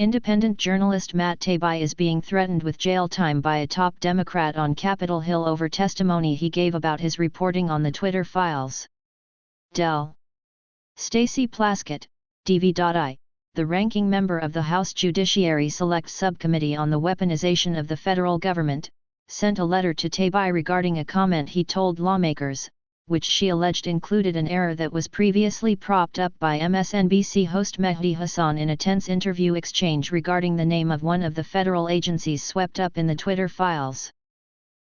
Independent journalist Matt Taibbi is being threatened with jail time by a top Democrat on Capitol Hill over testimony he gave about his reporting on the Twitter files. Del. Stacey Plaskett, DV.I, the ranking member of the House Judiciary Select Subcommittee on the Weaponization of the Federal Government, sent a letter to Taibbi regarding a comment he told lawmakers, which she alleged included an error that was previously propped up by MSNBC host Mehdi Hasan in a tense interview exchange regarding the name of one of the federal agencies swept up in the Twitter files.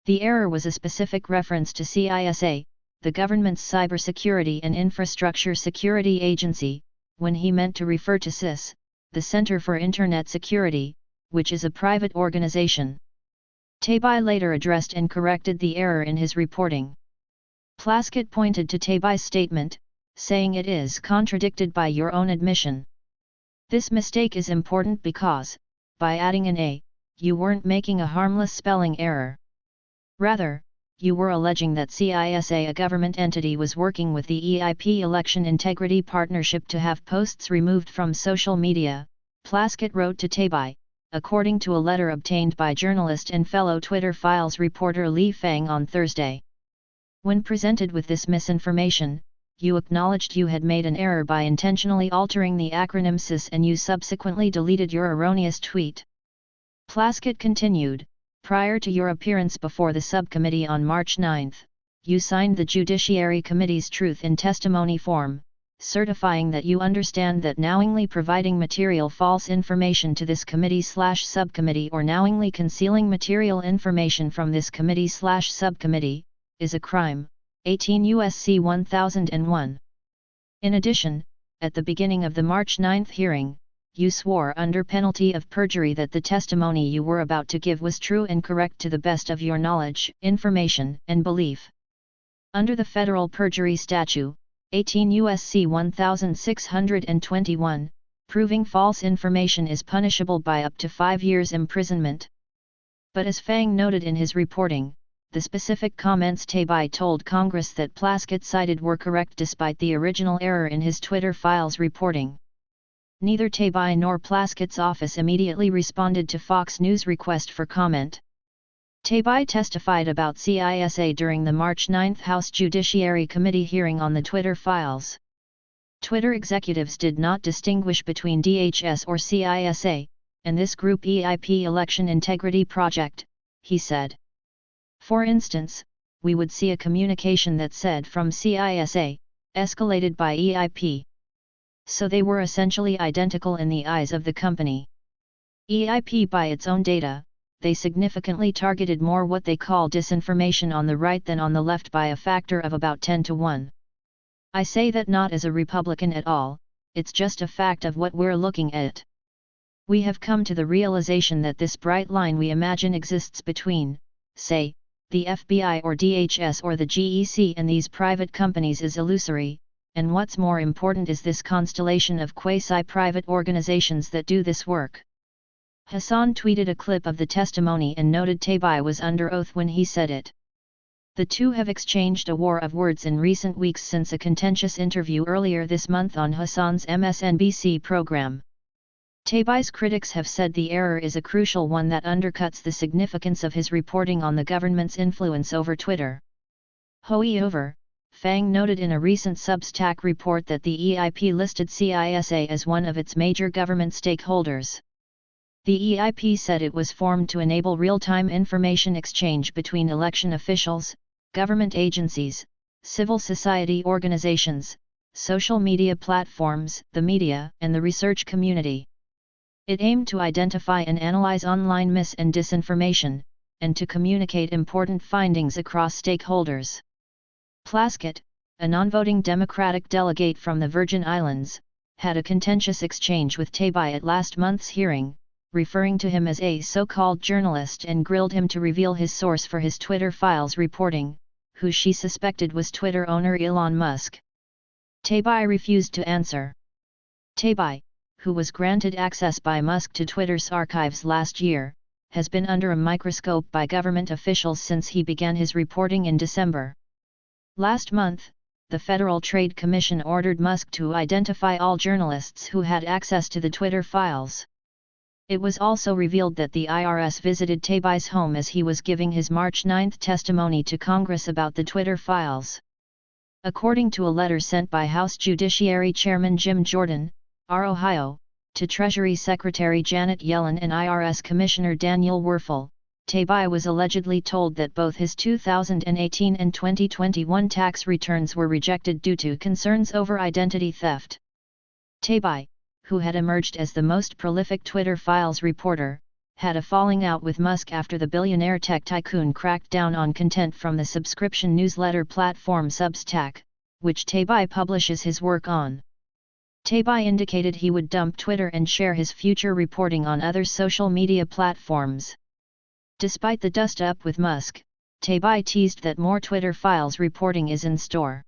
The error was a specific reference to CISA, the government's Cybersecurity and Infrastructure Security Agency, when he meant to refer to CIS, the Center for Internet Security, which is a private organization. Taibbi later addressed and corrected the error in his reporting. Plaskett pointed to Taibbi's statement, saying it is contradicted by your own admission. This mistake is important because, by adding an A, you weren't making a harmless spelling error. Rather, you were alleging that CISA, a government entity, was working with the EIP Election Integrity Partnership to have posts removed from social media, Plaskett wrote to Taibbi, according to a letter obtained by journalist and fellow Twitter Files reporter Li Fang on Thursday. When presented with this misinformation, you acknowledged you had made an error by intentionally altering the acronym CIS and you subsequently deleted your erroneous tweet. Plaskett continued, prior to your appearance before the subcommittee on March 9, you signed the Judiciary Committee's Truth in Testimony form, certifying that you understand that knowingly providing material false information to this committee/subcommittee or knowingly concealing material information from this committee/subcommittee, is a crime, 18 U.S.C. 1001. In addition, at the beginning of the March 9 hearing, you swore under penalty of perjury that the testimony you were about to give was true and correct to the best of your knowledge, information, and belief. Under the federal perjury statute, 18 U.S.C. 1621, proving false information is punishable by up to 5 years imprisonment. But as Fang noted in his reporting, the specific comments Taibbi told Congress that Plaskett cited were correct despite the original error in his Twitter files reporting. Neither Taibbi nor Plaskett's office immediately responded to Fox News' request for comment. Taibbi testified about CISA during the March 9 House Judiciary Committee hearing on the Twitter files. Twitter executives did not distinguish between DHS or CISA, and this group EIP Election Integrity Project, he said. For instance, we would see a communication that said from CISA, escalated by EIP. So they were essentially identical in the eyes of the company. EIP, by its own data, they significantly targeted more what they call disinformation on the right than on the left by a factor of about 10 to 1. I say that not as a Republican at all, it's just a fact of what we're looking at. We have come to the realization that this bright line we imagine exists between, say, the FBI or DHS or the GEC and these private companies is illusory, and what's more important is this constellation of quasi-private organizations that do this work. Hasan tweeted a clip of the testimony and noted Taibbi was under oath when he said it. The two have exchanged a war of words in recent weeks since a contentious interview earlier this month on Hasan's MSNBC program. Taibbi's critics have said the error is a crucial one that undercuts the significance of his reporting on the government's influence over Twitter. However, Fang noted in a recent Substack report that the EIP listed CISA as one of its major government stakeholders. The EIP said it was formed to enable real-time information exchange between election officials, government agencies, civil society organizations, social media platforms, the media, and the research community. It aimed to identify and analyze online mis- and disinformation, and to communicate important findings across stakeholders. Plaskett, a non-voting Democratic delegate from the Virgin Islands, had a contentious exchange with Taibbi at last month's hearing, referring to him as a so-called journalist and grilled him to reveal his source for his Twitter files reporting, who she suspected was Twitter owner Elon Musk. Taibbi refused to answer. Taibbi, who was granted access by Musk to Twitter's archives last year, has been under a microscope by government officials since he began his reporting in December. Last month, the Federal Trade Commission ordered Musk to identify all journalists who had access to the Twitter files. It was also revealed that the IRS visited Taibbi's home as he was giving his March 9 testimony to Congress about the Twitter files. According to a letter sent by House Judiciary Chairman Jim Jordan, R. Ohio, to Treasury Secretary Janet Yellen and IRS Commissioner Daniel Werfel, Taibbi was allegedly told that both his 2018 and 2021 tax returns were rejected due to concerns over identity theft. Taibbi, who had emerged as the most prolific Twitter files reporter, had a falling out with Musk after the billionaire tech tycoon cracked down on content from the subscription newsletter platform Substack, which Taibbi publishes his work on. Taibbi indicated he would dump Twitter and share his future reporting on other social media platforms. Despite the dust-up with Musk, Taibbi teased that more Twitter files reporting is in store.